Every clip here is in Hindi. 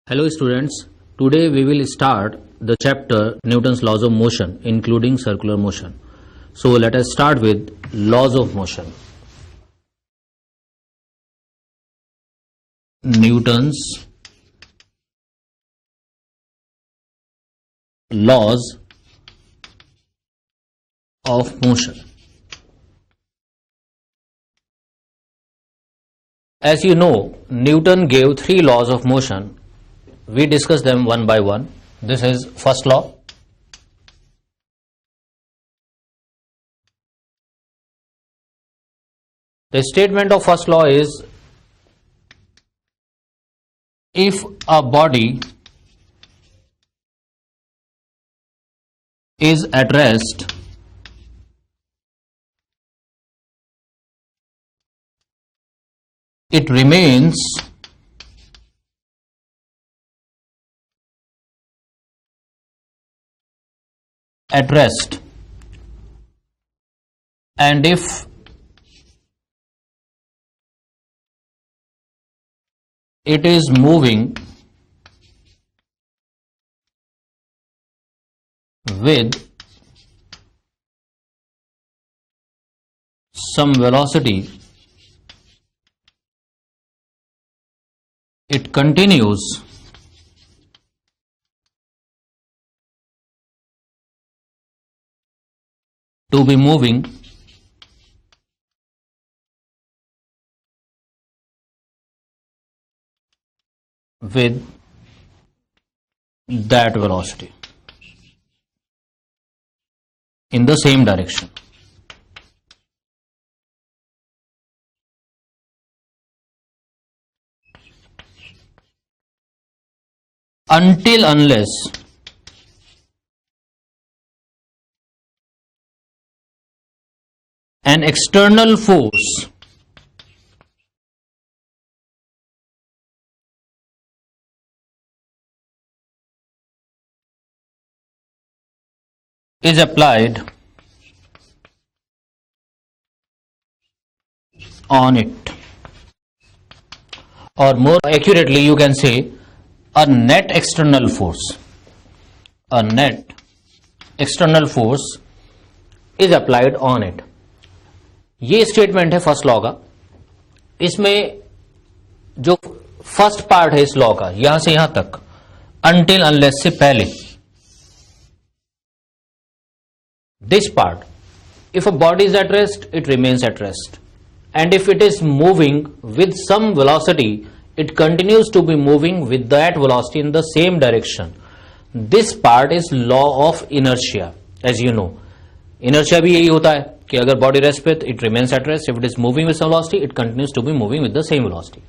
Hello students, today we will start the chapter Newton's laws of motion including circular motion. So let us start with laws of motion. Newton's laws of motion. As you know, Newton gave 3 laws of motion. We discuss them one by one. This is first law. The statement of first law is, if a body is at rest, it remains at rest, and if it is moving with some velocity, it continues to be moving with that velocity in the same direction. Until unless an external force is applied on it, or more accurately you can say a net external force. A net external force is applied on it. ये स्टेटमेंट है फर्स्ट लॉ का. इसमें जो फर्स्ट पार्ट है इस लॉ का, यहां से यहां तक, अनटिल अनलेस से पहले, this part, if a body is at rest, it remains at rest, and if it is moving with some velocity, it continues to be moving with that velocity in the same direction. This part is law of inertia. As you know, inertia भी यही होता है कि अगर body rest पे, it remains at rest. If it is moving with some velocity, it continues to be moving with the same velocity.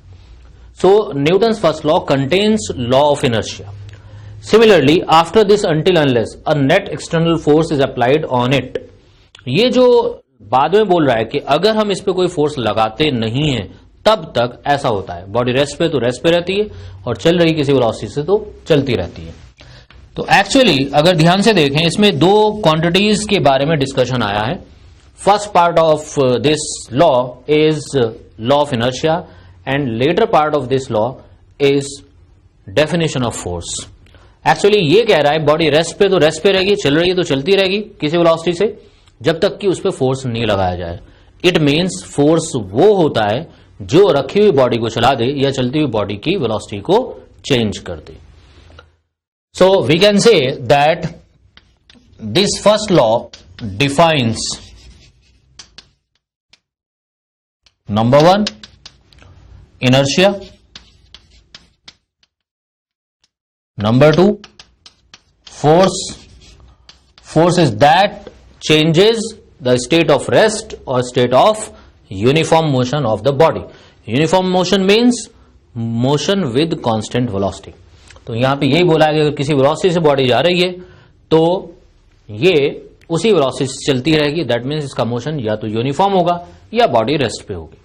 So Newton's first law contains law of inertia. Similarly, after this until unless a net external force is applied on it, ये जो बाद में बोल रहा है कि अगर हम इस पे कोई फोर्स लगाते नहीं हैं तब तक ऐसा होता है. बॉडी रेस्ट पे तो रेस्ट पे रहती है और चल रही किसी वेलोसिटी से तो चलती रहती है. तो एक्चुअली अगर ध्यान से देखें, इसमें 2 क्वांटिटीज के बारे में डिस्कशन आया है. First part of this law is law of inertia and later part of this law is definition of force. Actually ये कह रहा है बॉडी रेस्ट पे तो रेस्ट पे रहेगी, चल रही है तो चलती रहेगी किसी वेलोसिटी से, जब तक कि उस पे फोर्स नहीं लगाया जाए. इट मींस फोर्स वो होता है जो रखी हुई बॉडी को चला दे या चलती हुई बॉडी की वेलोसिटी को चेंज कर दे. So we can say that this first law defines number 1 inertia, number 2 force. Force is that changes the state of rest or state of uniform motion of the body. Uniform motion means motion with constant velocity. तो यहां पे यही बोला है कि अगर किसी वेलोसिटी से बॉडी जा रही है तो ये उसी वेलोसिटी से चलती रहेगी. दैट मीन्स इसका मोशन या तो यूनिफॉर्म होगा या बॉडी रेस्ट पे होगी.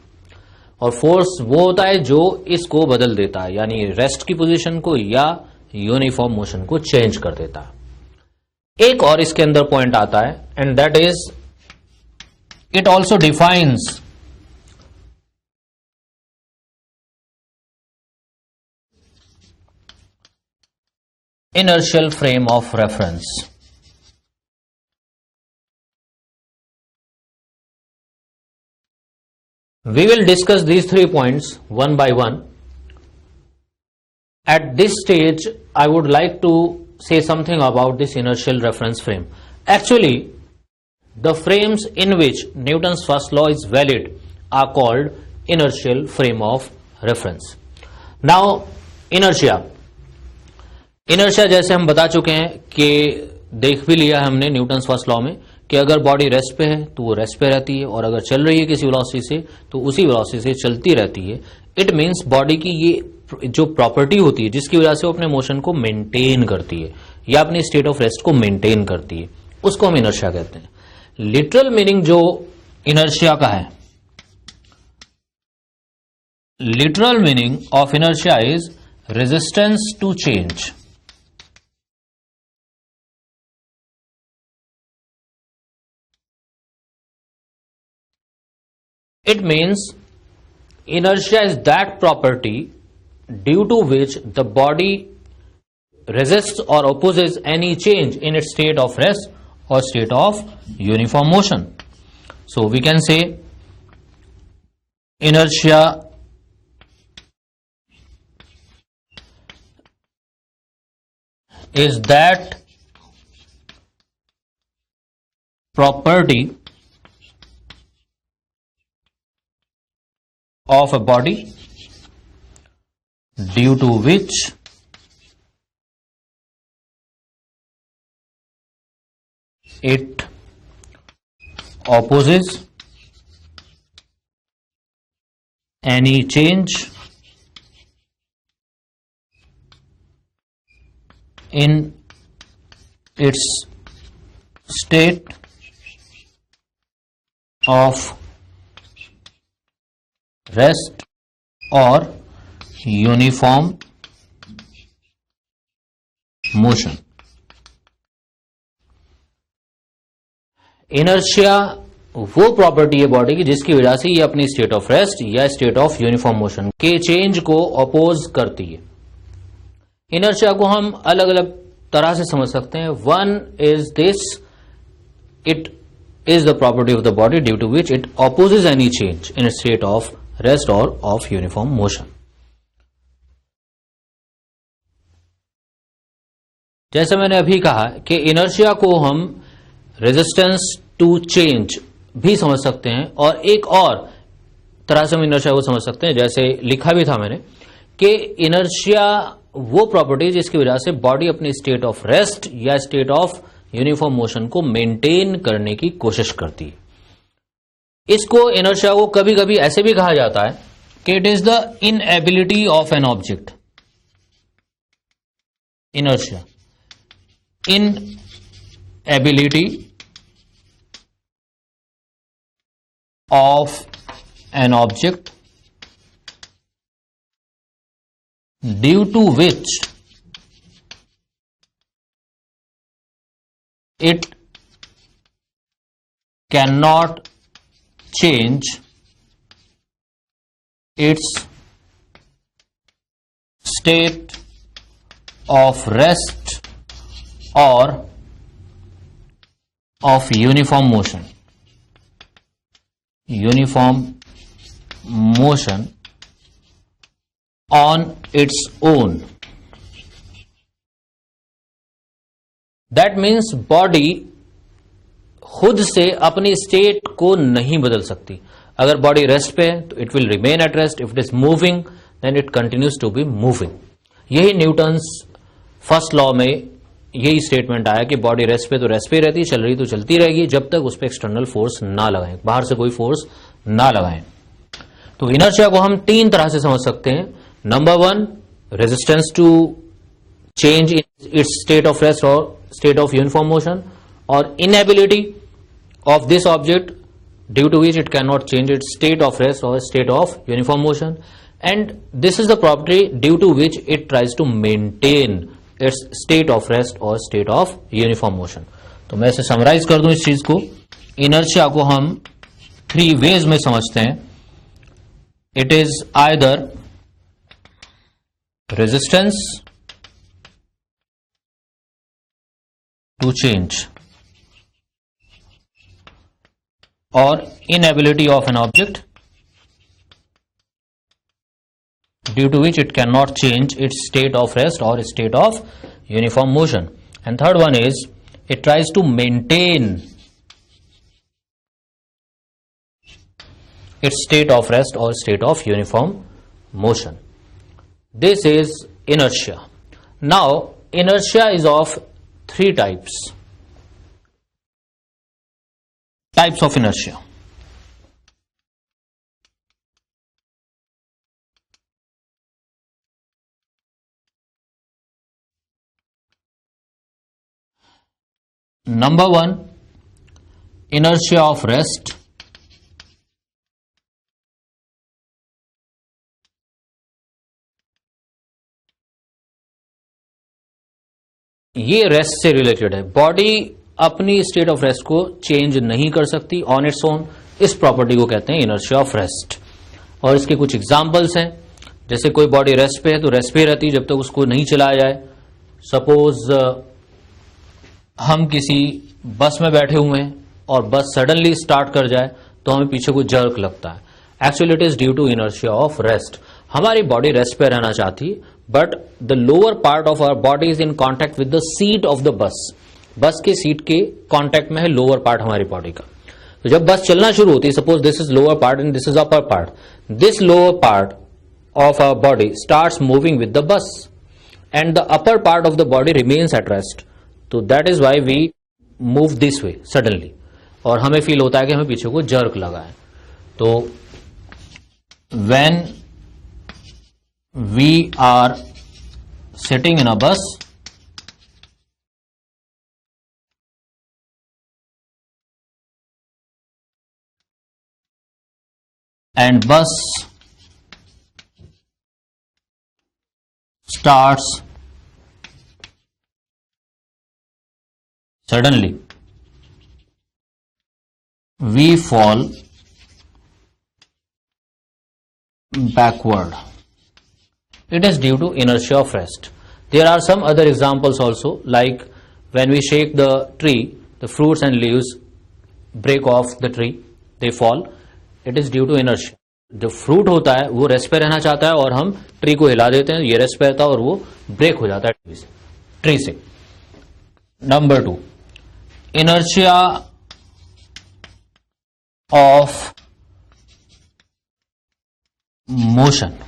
और फोर्स वो होता है जो इसको बदल देता है, यानी रेस्ट की पोजीशन को या यूनिफॉर्म मोशन को चेंज कर देता है. एक और इसके अंदर पॉइंट आता है, and that is it also defines inertial frame of reference. We will discuss these 3 points one by one. At this stage, I would like to say something about this inertial reference frame. Actually, the frames in which Newton's first law is valid are called inertial frame of reference. Now, inertia जैसे हम बता चुके हैं कि देख भी लिया है हमने न्यूटन्स फर्स्ट लॉ में कि अगर बॉडी रेस्ट पे है तो वो रेस्ट पे रहती है, और अगर चल रही है किसी वेलोसिटी से तो उसी वेलोसिटी से चलती रहती है. इट मीन्स बॉडी की ये जो प्रॉपर्टी होती है जिसकी वजह से वो अपने मोशन को मेंटेन करती है या अपनी स्टेट ऑफ रेस्ट को मेंटेन करती है, उसको हम इनर्शिया कहते हैं. लिटरल मीनिंग जो इनर्शिया का है, literal meaning of inertia is resistance to change. It means inertia is that property due to which the body resists or opposes any change in its state of rest or state of uniform motion. So we can say inertia is that property of a body due to which it opposes any change in its state of rest और यूनिफॉर्म मोशन. इनर्शिया वो प्रॉपर्टी है बॉडी की जिसकी वजह से ये अपनी स्टेट ऑफ रेस्ट या स्टेट ऑफ यूनिफॉर्म मोशन के चेंज को अपोज करती है. इनर्शिया को हम अलग अलग तरह से समझ सकते हैं. One is this, it is the property of the body due to which it opposes any change in state of rest और ऑफ यूनिफॉर्म मोशन. जैसे मैंने अभी कहा कि इनर्शिया को हम रेजिस्टेंस टू चेंज भी समझ सकते हैं, और एक और तरह से हम इनर्शिया को समझ सकते हैं, जैसे लिखा भी था मैंने कि इनर्शिया वो प्रॉपर्टी जिसकी वजह से बॉडी अपनी स्टेट ऑफ रेस्ट या स्टेट ऑफ यूनिफॉर्म मोशन को मेंटेन करने की कोशिश करती है. इसको इनर्शिया को कभी कभी ऐसे भी कहा जाता है कि it is the inability of an object. Inertia, inability of an object due to which it can not change its state of rest or of uniform motion. Uniform motion on its own. That means body खुद से अपनी स्टेट को नहीं बदल सकती. अगर बॉडी रेस्ट पे है तो it will remain at rest. If it is moving then it continues to be moving. यही न्यूटन्स फर्स्ट लॉ में यही स्टेटमेंट आया कि बॉडी रेस्ट पे तो रेस्ट पे रहती, चल रही तो चलती रहेगी जब तक उस पर एक्सटर्नल फोर्स ना लगाएं, बाहर से कोई फोर्स ना लगाएं. तो इनर्शिया को हम 3 तरह से समझ सकते हैं. Number 1, resistance to change in its state of rest और स्टेट ऑफ यूनिफॉर्म मोशन, और inability of this object due to which it cannot change its state of rest or state of uniform motion, and this is the property due to which it tries to maintain its state of rest or state of uniform motion. तो मैं इसे समराइज कर दूं इस चीज को. इनर्शिया को हम 3 वेज में समझते हैं. It is either resistance to change or inability of an object due to which it cannot change its state of rest or state of uniform motion. And third one is it tries to maintain its state of rest or state of uniform motion. This is inertia. Now inertia is of three types of inertia. Number one, inertia of rest. ये रेस्ट से रिलेटेड है. बॉडी अपनी स्टेट ऑफ रेस्ट को चेंज नहीं कर सकती ऑन इट्स ओन. इस प्रॉपर्टी को कहते हैं इनर्शिया ऑफ रेस्ट. और इसके कुछ एग्जांपल्स हैं. जैसे कोई बॉडी रेस्ट पे है तो रेस्ट पे रहती है जब तक उसको नहीं चलाया जाए. सपोज हम किसी बस में बैठे हुए हैं और बस सडनली स्टार्ट कर जाए तो हमें पीछे को जर्क लगता है. Actually it is due to inertia of rest. हमारी बॉडी रेस्ट पे रहना चाहती है but the lower part of our body is in contact with the seat of the bus. Bus के सीट के कॉन्टैक्ट में है लोअर पार्ट हमारी बॉडी का. तो जब बस चलना शुरू होती है, suppose this is lower part and this is upper part, this lower part of our body starts moving with the bus and the upper part of the body remains at rest. So that is why we move this way suddenly और हमें फील होता है कि हमें पीछे को जर्क लगा है. तो when we are sitting in a bus and bus starts suddenly, we fall backward. It is due to inertia of rest. There are some other examples also, like when we shake the tree, the fruits and leaves break off the tree, they fall. It is due to inertia. जो फ्रूट होता है वो रेस्ट पे रहना चाहता है और हम ट्री को हिला देते हैं, ये रेस्ट पे रहता है और वो ब्रेक हो जाता है ट्री से. Number 2, inertia of motion.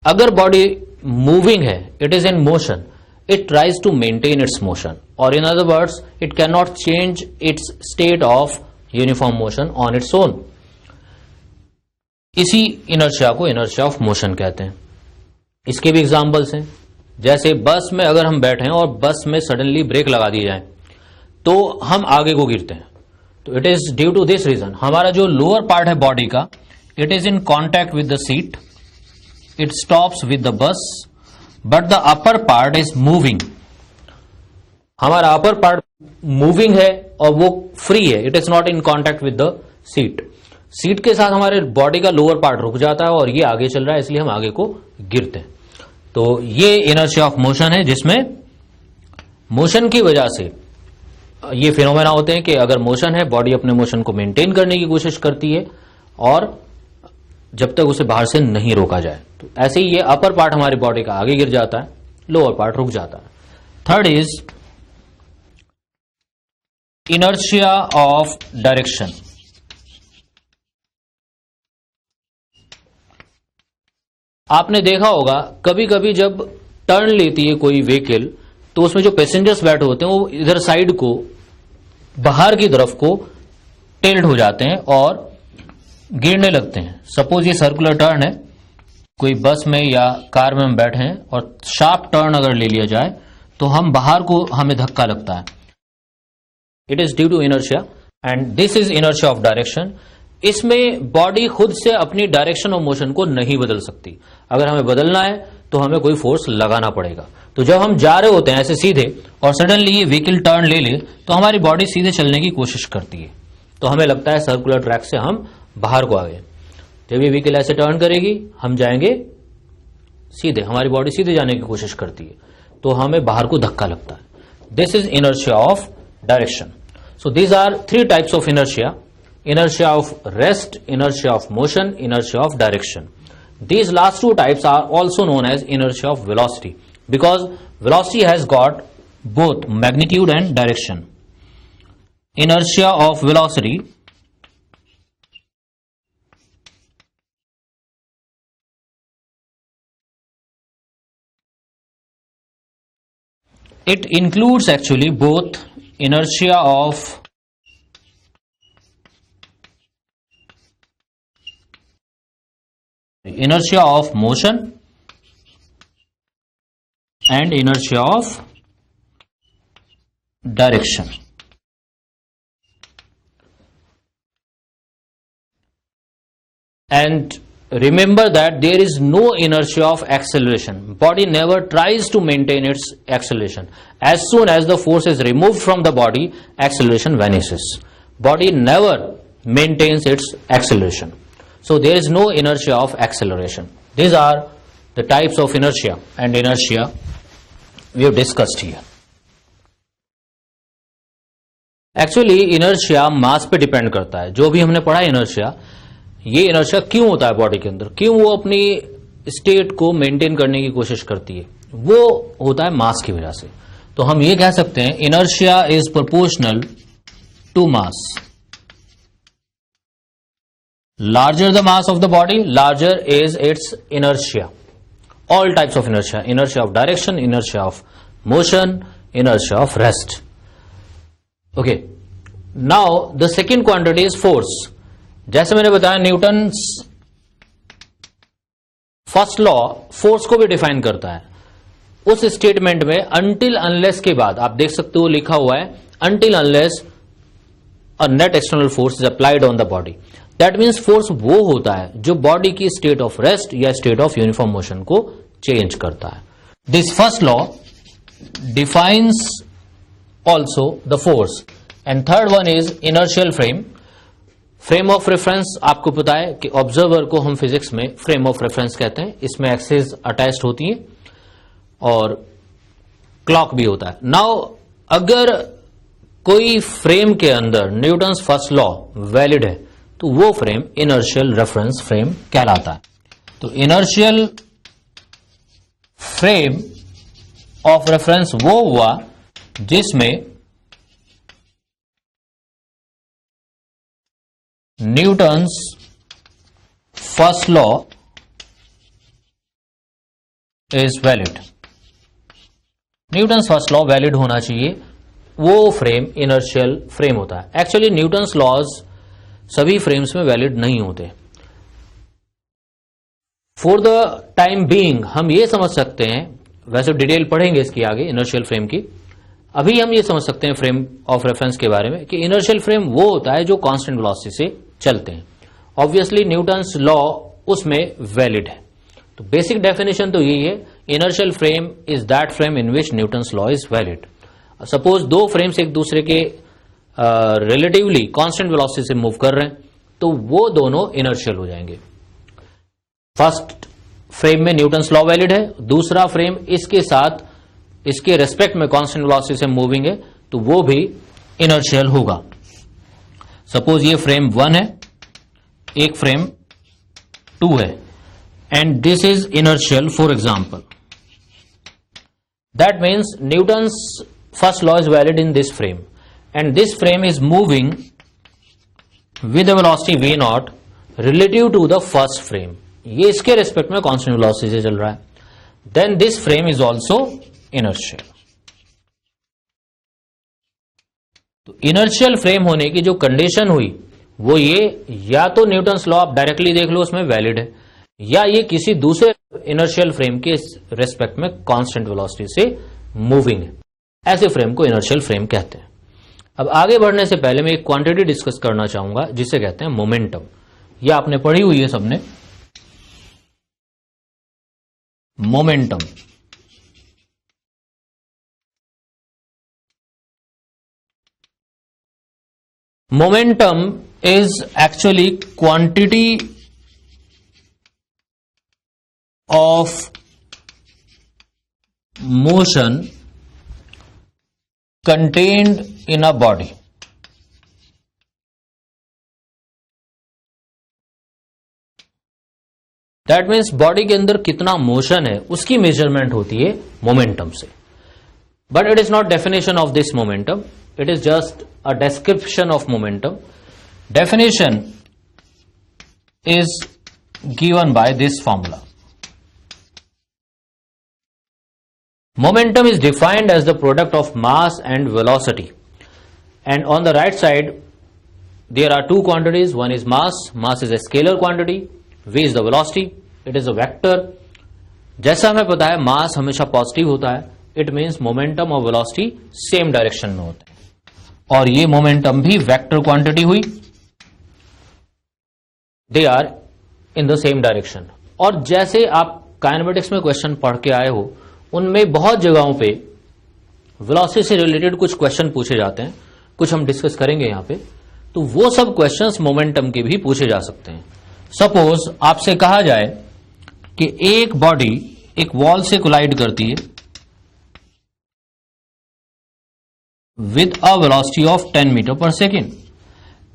अगर बॉडी मूविंग है, it is in motion, it tries to maintain its motion, or in other words it cannot change its state of uniform motion on its own. इसी inertia को inertia of motion कहते हैं. इसके भी एग्जांपल्स हैं. जैसे बस में अगर हम बैठे हैं और बस में सडनली ब्रेक लगा दी जाए तो हम आगे को गिरते हैं. तो it is due to this reason. हमारा जो लोअर पार्ट है बॉडी का, it is in contact with the seat, it stops with the bus, but the upper part is moving. हमारा अपर पार्ट मूविंग है और वो फ्री है, it is not in contact with the seat. Seat के साथ हमारे बॉडी का लोअर पार्ट रुक जाता है और ये आगे चल रहा है, इसलिए हम आगे को गिरते हैं. तो ये इनर्शिया ऑफ मोशन है, जिसमें मोशन की वजह से ये फिनोमेना होते हैं कि अगर मोशन है, बॉडी अपने मोशन को मेंटेन करने की कोशिश करती है और जब तक उसे बाहर से नहीं रोका जाए. तो ऐसे ही ये अपर पार्ट हमारी बॉडी का आगे गिर जाता है, लोअर पार्ट रुक जाता है. Third is inertia of direction. आपने देखा होगा कभी कभी जब टर्न लेती है कोई व्हीकल तो उसमें जो पैसेंजर्स बैठे होते हैं वो इधर साइड को, बाहर की तरफ को टिल्ट हो जाते हैं और गिरने लगते हैं. सपोज ये सर्कुलर टर्न है, कोई बस में या कार में हम बैठे हैं और शार्प टर्न अगर ले लिया जाए तो हम बाहर को, हमें धक्का लगता है. It is due to inertia and this is inertia of direction. इसमें बॉडी खुद से अपनी डायरेक्शन ऑफ मोशन को नहीं बदल सकती. अगर हमें बदलना है तो हमें कोई फोर्स लगाना पड़ेगा. तो जब हम जा रहे होते हैं ऐसे सीधे और सडनली ये व्हीकल टर्न ले ले तो हमारी बॉडी सीधे चलने की कोशिश करती है, तो हमें लगता है सर्कुलर ट्रैक से हम बाहर को आ गए. जब ये व्हीकल ऐसे टर्न करेगी हम जाएंगे सीधे, हमारी बॉडी सीधे जाने की कोशिश करती है तो हमें बाहर को धक्का लगता है। This is inertia of direction. So these are three types of inertia: inertia of rest, inertia of motion, inertia of direction. These last two types are also known as inertia of velocity because velocity has got both magnitude and direction. Inertia of velocity it includes actually both inertia of motion and inertia of direction. And remember that there is no inertia of acceleration. Body never tries to maintain its acceleration. As soon as the force is removed from the body, acceleration vanishes. Body never maintains its acceleration. So there is no inertia of acceleration. These are the types of inertia and inertia we have discussed here. Actually inertia mass पे डिपेंड करता है. जो भी हमने पढ़ा inertia, ये inertia क्यों होता है बॉडी के अंदर, क्यों वो अपनी स्टेट को मेंटेन करने की कोशिश करती है, वो होता है मास की वजह से. तो हम ये कह सकते हैं inertia is proportional to mass. Larger the mass of the body, larger is its inertia. All types of inertia: inertia of direction, inertia of motion, inertia of rest. Okay. Now the second quantity is force. जैसे मैंने बताया न्यूटन्स फर्स्ट लॉ फोर्स को भी डिफाइन करता है. उस स्टेटमेंट में अनटिल अनलेस के बाद आप देख सकते हो लिखा हुआ है until unless a net external force is applied on the body. That means force वो होता है जो बॉडी की स्टेट ऑफ रेस्ट या स्टेट ऑफ यूनिफॉर्म मोशन को चेंज करता है. This first law defines also the force. And third one is inertial frame. Frame of reference आपको पता है कि ऑब्जर्वर को हम फिजिक्स में फ्रेम ऑफ रेफरेंस कहते हैं. इसमें एक्सिस अटैच्ड होती है और क्लॉक भी होता है. नाउ अगर कोई फ्रेम के अंदर न्यूटन्स फर्स्ट लॉ वैलिड है तो वो फ्रेम इनर्शियल रेफरेंस फ्रेम कहलाता है. तो इनर्शियल फ्रेम ऑफ रेफरेंस वो हुआ जिसमें Newton's first law is valid. Newton's first law valid होना चाहिए, वो फ्रेम इनर्शियल फ्रेम होता है. एक्चुअली न्यूटन्स लॉज सभी फ्रेम्स में वैलिड नहीं होते. फॉर द टाइम बीइंग हम ये समझ सकते हैं, वैसे डिटेल पढ़ेंगे इसकी आगे इनर्शियल फ्रेम की, अभी हम ये समझ सकते हैं फ्रेम ऑफ रेफरेंस के बारे में कि इनर्शियल फ्रेम वो होता है जो कांस्टेंट वेलोसिटी से चलते हैं. ऑब्वियसली न्यूटन्स लॉ उसमें वैलिड है. तो बेसिक डेफिनेशन तो यही है, inertial frame is that frame in which Newton's law is valid. Suppose दो फ्रेम्स एक दूसरे के रिलेटिवली कांस्टेंट वेलोसिटी से मूव कर रहे हैं तो वो दोनों इनर्शियल हो जाएंगे. फर्स्ट फ्रेम में न्यूटन्स लॉ वैलिड है, दूसरा फ्रेम इसके साथ इसके रेस्पेक्ट में कांस्टेंट वेलोसिटी से मूविंग है तो वो भी इनर्शियल होगा. सपोज ये फ्रेम 1 है, एक फ्रेम 2 है and this is inertial for example. That means Newton's first law is valid in this frame and this frame is moving with a velocity v naught relative to the first frame. ये इसके रेस्पेक्ट में कांस्टेंट वेलोसिटी से चल रहा है. Then this frame is also inertial. तो इनर्शियल फ्रेम होने की जो कंडीशन हुई वो ये, या तो न्यूटन्स लॉ आप डायरेक्टली देख लो उसमें वैलिड है, या ये किसी दूसरे इनर्शियल फ्रेम के रेस्पेक्ट में कांस्टेंट वेलोसिटी से मूविंग है. ऐसे फ्रेम को इनर्शियल फ्रेम कहते हैं. अब आगे बढ़ने से पहले मैं एक क्वांटिटी डिस्कस करना चाहूंगा जिसे कहते हैं मोमेंटम. ये आपने पढ़ी हुई है सबने, momentum. Momentum is actually quantity of motion contained in a body. That means body के अंदर कितना मोशन है उसकी मेजरमेंट होती है मोमेंटम से. But it is not definition of this momentum, it is just a description of momentum. Definition is given by this formula. Momentum is defined as the product of mass and velocity, and on the right side there are two quantities. One is mass is a scalar quantity, v is the velocity, it is a vector. जैसा हमें पता है mass हमेशा पॉजिटिव होता है, it means momentum और velocity सेम डायरेक्शन में होते हैं, और ये momentum भी वेक्टर क्वांटिटी हुई, they are in the same direction. और जैसे आप काइनेमेटिक्स में क्वेश्चन पढ़ के आए हो, उनमें बहुत जगहों पे वेलोसिटी से रिलेटेड कुछ क्वेश्चन पूछे जाते हैं, कुछ हम डिस्कस करेंगे यहां पे. तो वो सब क्वेश्चंस मोमेंटम के भी पूछे जा सकते हैं. सपोज आपसे कहा जाए कि एक बॉडी एक वॉल से कोलाइड करती है with a velocity of 10 metre per second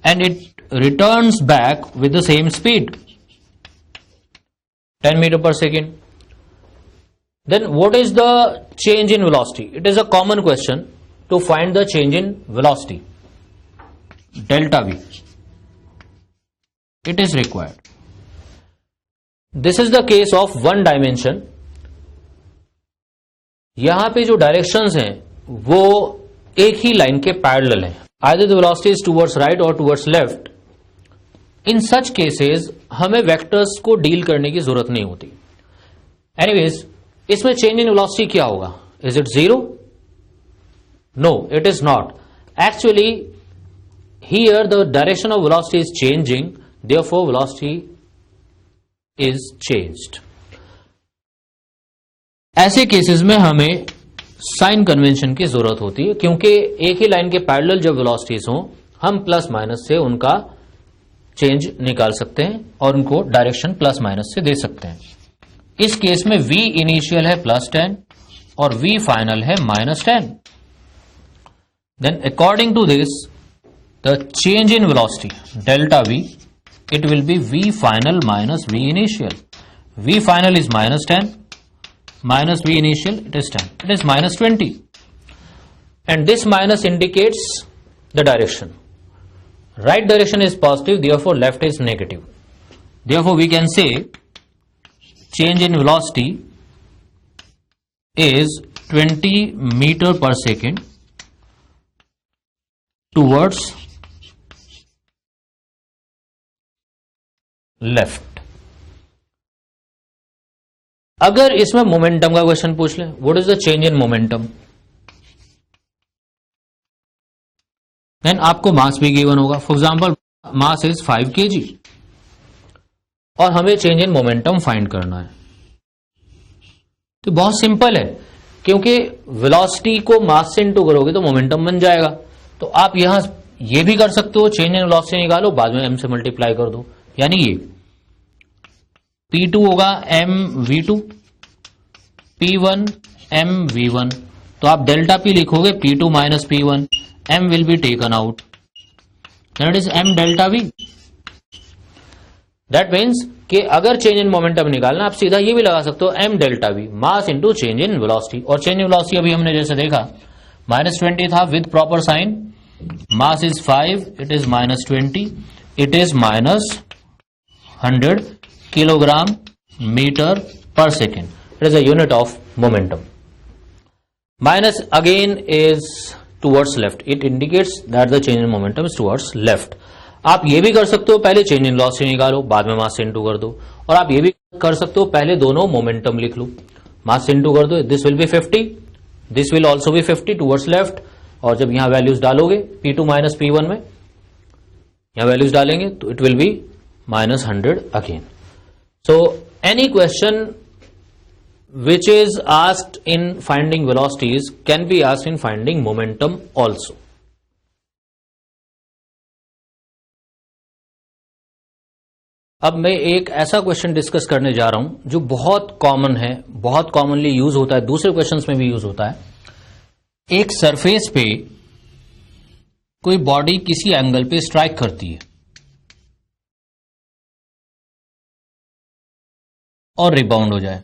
and it returns back with the same speed 10 metre per second. Then what is the change in velocity? It is a common question to find the change in velocity. Delta V. It is required. This is the case of one dimension. यहां पे जो डायरेक्शंस हैं वो एक ही लाइन के पैरेलल हैं. Either the velocity is towards right or towards left. In such cases हमें वेक्टर्स को डील करने की जरूरत नहीं होती. Anyways, इसमें चेंज इन वेलोसिटी क्या होगा? Is it zero? No, it is not. Actually here the direction of velocity is changing, therefore velocity is changed. ऐसे केसेस में हमें साइन कन्वेंशन की जरूरत होती है, क्योंकि एक ही लाइन के पैरेलल जब वेलोसिटीज हो हम प्लस माइनस से उनका चेंज निकाल सकते हैं और उनको डायरेक्शन प्लस माइनस से दे सकते हैं. इस केस में v इनिशियल है +10 और v फाइनल है -10. Then according to this the change in velocity delta v, it will be v final minus v initial. v final is -10 minus v initial, it is 10, it is -20, and this minus indicates the direction. Right direction is positive, therefore left is negative. Therefore we can say change in velocity is 20 meter per second towards left. अगर इसमें मोमेंटम का क्वेश्चन पूछ लें, what is the change in momentum, then आपको मास भी गिवन होगा. For example mass is 5 kg और हमें चेंज इन मोमेंटम फाइंड करना है. तो बहुत सिंपल है, क्योंकि वेलोसिटी को मास से इंटू करोगे तो मोमेंटम बन जाएगा. तो आप यहां ये भी कर सकते हो, चेंज इन वेलोसिटी निकालो, बाद में m से मल्टीप्लाई कर दो, यानी ये P2 होगा mv2, P1 mv1. तो आप डेल्टा P लिखोगे P2 minus P1, m will be taken out, that is m delta V. That means कि अगर चेंज इन मोमेंटम निकालना, आप सीधा ये भी लगा सकते हो m delta V, mass into change in velocity. और चेंज इन वेलोसिटी अभी हमने जैसे देखा -20 था with proper sign, mass is 5, it is -20, it is -100 kilogram meter per second. It is a unit of momentum. Minus again is towards left. It indicates that the change in momentum is towards left. आप ये भी कर सकते हो, पहले चेंज इन वेलोसिटी निकालो, बाद में मास से इंटू कर दो. और आप ये भी कर सकते हो, पहले दोनों मोमेंटम लिख लो, मास से इंटू कर दो. This will be 50, this will also be 50 towards left. और जब यहां वैल्यूज डालोगे P2 माइनस P1 में, यहां वैल्यूज डालेंगे तो it will B -100 again. So any question which is asked in finding velocities can be asked in finding momentum also. अब मैं एक ऐसा क्वेश्चन डिस्कस करने जा रहा हूं जो बहुत कॉमन है, बहुत कॉमनली यूज होता है, दूसरे क्वेश्चंस में भी यूज होता है। एक सरफेस पे कोई बॉडी किसी एंगल पे स्ट्राइक करती है और रिबाउंड हो जाए।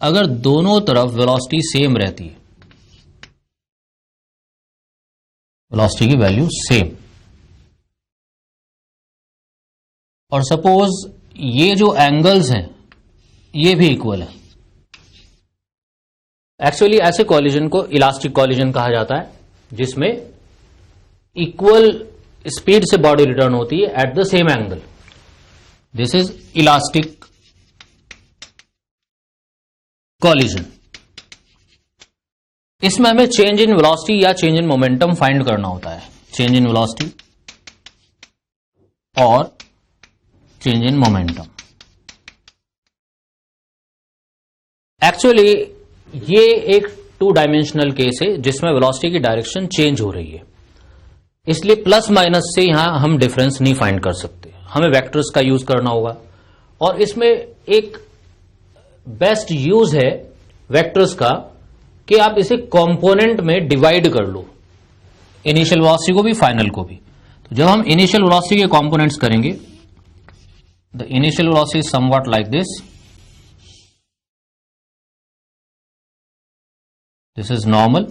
अगर दोनों तरफ वेलोसिटी सेम रहती है, वेलोसिटी की वैल्यू सेम, और सपोज ये जो एंगल्स हैं ये भी इक्वल है। एक्चुअली ऐसे कॉलिजन को इलास्टिक कॉलिजन कहा जाता है, जिसमें इक्वल स्पीड से बॉडी रिटर्न होती है eight the same angle. This is elastic collision. इसमें हमें चेंज इन वेलोसिटी या चेंज इन मोमेंटम फाइंड करना होता है। चेंज इन वेलोसिटी और चेंज इन मोमेंटम। एक्चुअली ये एक 2 डायमेंशनल केस है जिसमें वेलोसिटी की डायरेक्शन चेंज हो रही है, इसलिए प्लस माइनस से यहां हम डिफरेंस नहीं फाइंड कर सकते, हमें वेक्टर्स का यूज करना होगा। और इसमें एक बेस्ट यूज है वेक्टर्स का कि आप इसे कंपोनेंट में डिवाइड कर लो, इनिशियल वेलोसिटी को भी फाइनल को भी। तो जब हम इनिशियल वेलोसिटी के कंपोनेंट्स करेंगे, the initial velocity is somewhat like this. This is normal,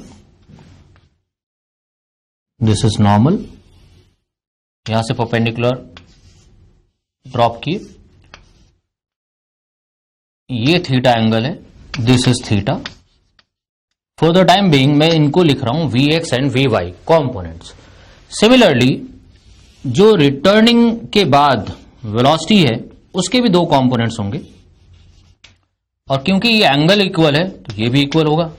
this is normal, यहां से परपेंडिकुलर ड्रॉप की, ये थीटा एंगल है, this is theta. For the time being मैं इनको लिख रहा हूं Vx and Vy components. Similarly जो रिटर्निंग के बाद वेलोसिटी है उसके भी 2 कॉम्पोनेंट्स होंगे, और क्योंकि ये एंगल इक्वल है तो ये भी इक्वल होगा।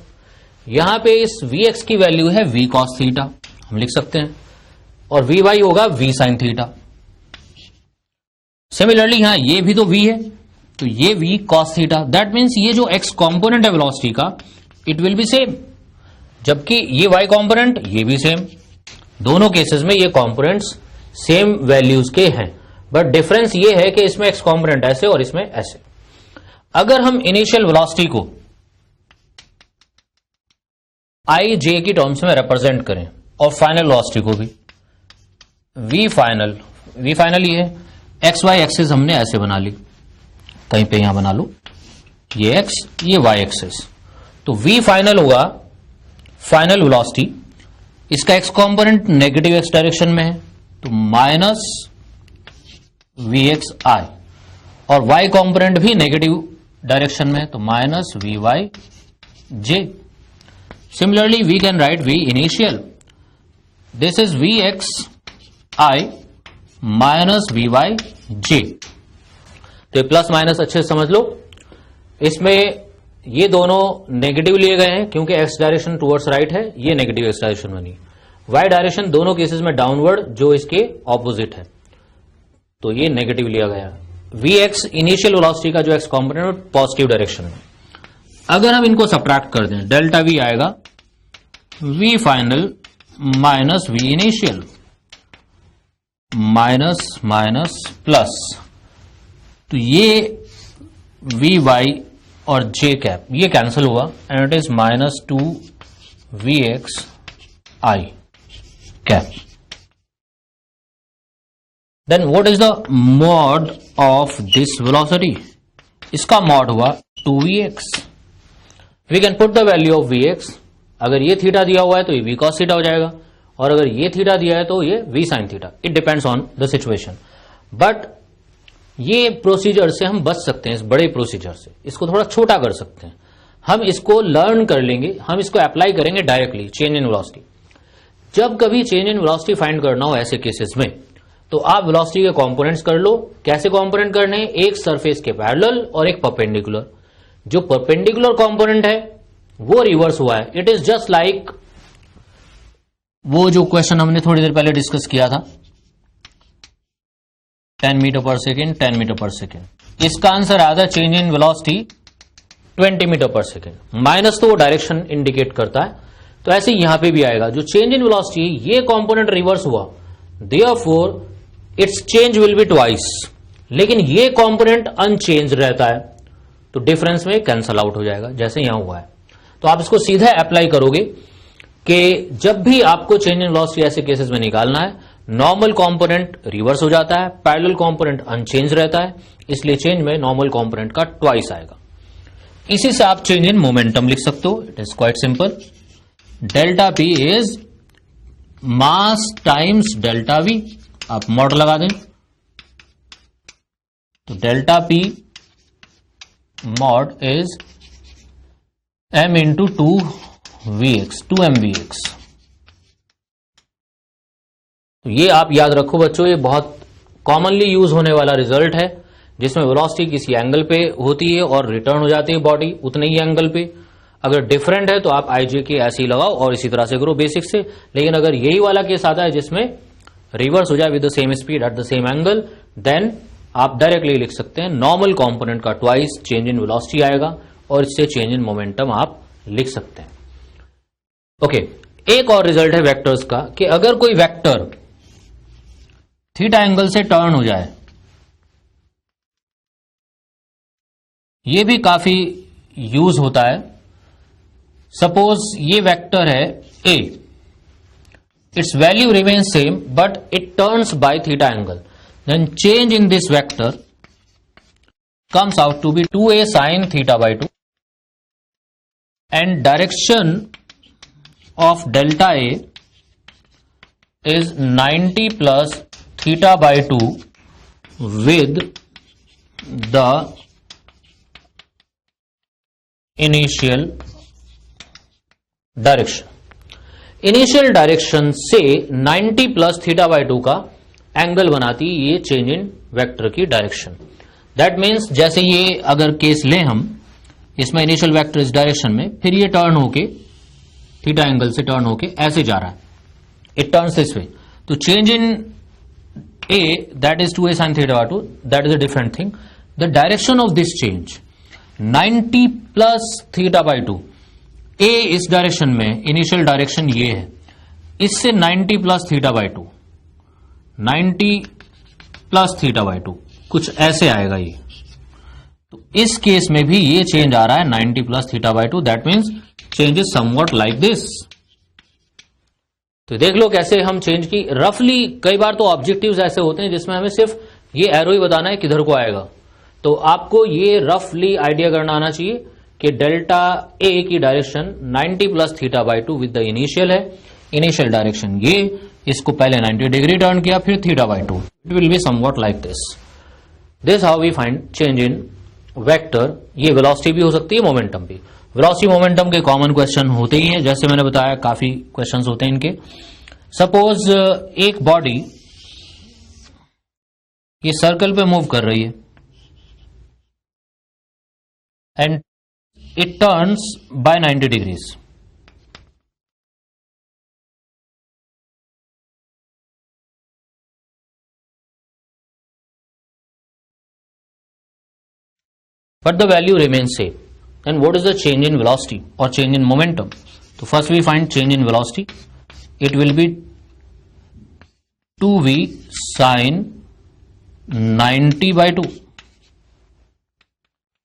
यहां पे इस Vx की वैल्यू है V cos थीटा, हम लिख सकते हैं, और Vy होगा V sin थीटा। सिमिलरली यहां ये भी तो V है, तो ये V cos theta. That means ये जो x कॉम्पोनेंट है वेलोसिटी का, इट विल बी सेम, जबकि ये y कॉम्पोनेंट ये भी सेम। दोनों केसेस में ये कॉम्पोनेंट्स सेम वैल्यूज के हैं, बट डिफरेंस ये है कि इसमें x कॉम्पोनेंट ऐसे और इसमें ऐसे। अगर हम इनिशियल वेलोसिटी को i j की टर्म्स में रिप्रेजेंट करें और फाइनल वेलोसिटी को भी v फाइनल ये है, एक्स वाई एक्सिस हमने ऐसे बना ली, कहीं पे यहां बना लो, ये x ये y एक्सिस। तो v फाइनल होगा फाइनल वेलोसिटी, इसका x component negative x direction में है तो माइनस vx i, और y कंपोनेंट भी नेगेटिव डायरेक्शन में है तो minus vy j। Similarly we can write v initial, this is vx i minus vy j। तो प्लस माइनस अच्छे से समझ लो, इसमें ये दोनों नेगेटिव लिए गए हैं क्योंकि x डायरेक्शन टुवर्ड्स राइट है, ये नेगेटिव x डायरेक्शन बनी। y डायरेक्शन दोनों केसेस में डाउनवर्ड, जो इसके ऑपोजिट है, तो ये नेगेटिव लिया गया। vx इनिशियल वेलोसिटी का जो x कंपोनेंट पॉजिटिव डायरेक्शन में। अगर हम इनको सब्ट्रैक्ट कर दें, डेल्टा v आएगा v final minus v initial, minus minus plus, तो ये vy और j कैप ये कैंसिल हुआ and it is minus 2 vx i cap. Then what is the mod of this velocity? इसका मॉड हुआ 2vx। We can put the value of vx, अगर ये थीटा दिया हुआ है तो ये v cos थीटा हो जाएगा, और अगर ये थीटा दिया है तो ये v sin theta. It depends on the situation, but ये प्रोसीजर से हम बच सकते हैं, इस बड़े प्रोसीजर से इसको थोड़ा छोटा कर सकते हैं। हम इसको लर्न कर लेंगे, हम इसको अप्लाई करेंगे डायरेक्टली चेंज इन वेलोसिटी। जब कभी चेंज इन वेलोसिटी फाइंड करना हो ऐसे केसेस में, तो आप वेलोसिटी के कंपोनेंट्स कर लो। कैसे कंपोनेंट करने हैं? एक सरफेस के पैरेलल और एक परपेंडिकुलर। जो परपेंडिकुलर कंपोनेंट है वो रिवर्स हुआ है, इट इज जस्ट लाइक वो जो क्वेश्चन हमने थोड़ी देर पहले डिस्कस किया था, 10 metre per second 10 metre per second. इसका आंसर आया था change in velocity 20 metre per second. Minus तो वो डायरेक्शन इंडिकेट करता है, तो ऐसे यहां पे भी आएगा। जो चेंज इन वेलोसिटी ये कंपोनेंट रिवर्स हुआ, therefore it's change will be twice, लेकिन ये कंपोनेंट अनचेंज रहता है, तो डिफरेंस में कैंसल आउट हो जाएगा जैसे यहां हुआ है। तो आप इसको सीधा अप्लाई करोगे कि जब भी आपको चेंज इन वेलोसिटी ऐसे केसेस में निकालना है, नॉर्मल कंपोनेंट रिवर्स हो जाता है, पैरेलल कंपोनेंट अनचेंज रहता है, इसलिए चेंज में नॉर्मल कंपोनेंट का ट्वाइस आएगा। इसी से आप चेंज इन मोमेंटम लिख सकते हो। It is quite simple. Delta P is mass times delta we, आप मॉड लगा दें तो delta P mod is m into 2vx, 2mvx। तो ये आप याद रखो बच्चों, ये बहुत कॉमनली यूज होने वाला रिजल्ट है, जिसमें वेलोसिटी किसी एंगल पे होती है और रिटर्न हो जाती है बॉडी उतने ही एंगल पे। अगर डिफरेंट है तो आप आईजे के ऐसे ही लगाओ और इसी तरह से करो बेसिक से। लेकिन अगर यही वाला केस आता है जिसमें रिवर्स हो जाए with the same speed at the same angle, then आप डायरेक्टली लिख सकते हैं नॉर्मल कंपोनेंट का ट्वाइस चेंज इन वेलोसिटी आएगा और इससे चेंज इन मोमेंटम आप लिख सकते हैं। ओके, एक और रिजल्ट है वेक्टर्स का कि अगर कोई वेक्टर थीटा एंगल से टर्न हो जाए, ये भी काफी यूज होता है। सपोज ये वेक्टर है A, it's value remains same but it turns by theta angle, then change in this vector comes out to be 2a sin theta by 2 and direction of delta a is 90 plus theta by 2 with the initial direction. Initial direction से 90 प्लस थीटा बाय 2 का एंगल बनाती ये चेंज इन वेक्टर की डायरेक्शन। दैट मीन्स जैसे ये अगर केस लें हम, इसमें इनिशियल वेक्टर इस डायरेक्शन में, फिर ये टर्न होके थीटा एंगल से टर्न होके ऐसे जा रहा है, इट टर्न्स दिस वे, तो change in A that is 2a sin theta by 2, that is a different thing. The direction of this change 90 plus theta by 2, ए इस डायरेक्शन में इनिशियल डायरेक्शन ये है, इससे 90 plus theta by 2, 90 plus theta by 2 कुछ ऐसे आएगा ये। तो इस केस में भी ये चेंज आ रहा है 90 plus theta by 2, that means change is somewhat like this. तो देख लो कैसे हम चेंज की रफली, कई बार तो ऑब्जेक्टिव्स ऐसे होते हैं जिसमें हमें सिर्फ ये एरो ही बताना है किधर को आएगा, तो आपको ये रफली आइडिया करना आना चाहिए कि डेल्टा ए की direction 90 plus theta by 2 with the initial है, इनिशियल डायरेक्शन ये, इसको पहले 90 डिग्री टर्न किया फिर theta by 2, it will be somewhat like this. This how we find change in vector. ये वेलोसिटी भी हो सकती है, मोमेंटम भी। वेलोसिटी मोमेंटम के कॉमन क्वेश्चन होते ही हैं, जैसे मैंने बताया काफी क्वेश्चंस होते हैं इनके। सपोज एक बॉडी ये सर्कल पे मूव कर रही है and it turns by 90 degrees. But the value remains same. Then what is the change in velocity or change in momentum? So first we find change in velocity. It will be 2v sin 90 by 2.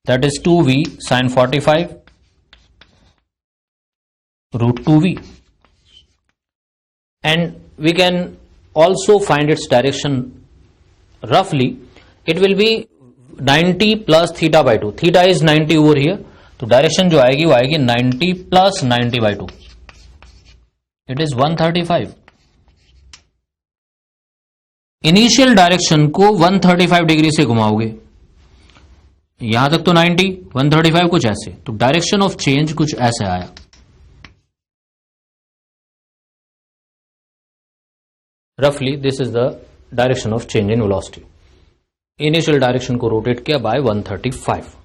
That is 2v sin 45 root 2v, and we can also find its direction roughly. It will be 90 plus theta by 2. Theta is 90 over here, तो डायरेक्शन जो आएगी वो आएगी 90 plus 90 by 2. It is 135. Initial direction को 135 डिग्री से घुमाओगे, यहां तक तो 90, 135 कुछ ऐसे, तो डायरेक्शन ऑफ चेंज कुछ ऐसे आया। रफली this is the direction of change in velocity. Initial direction को रोटेट किया बाय 135।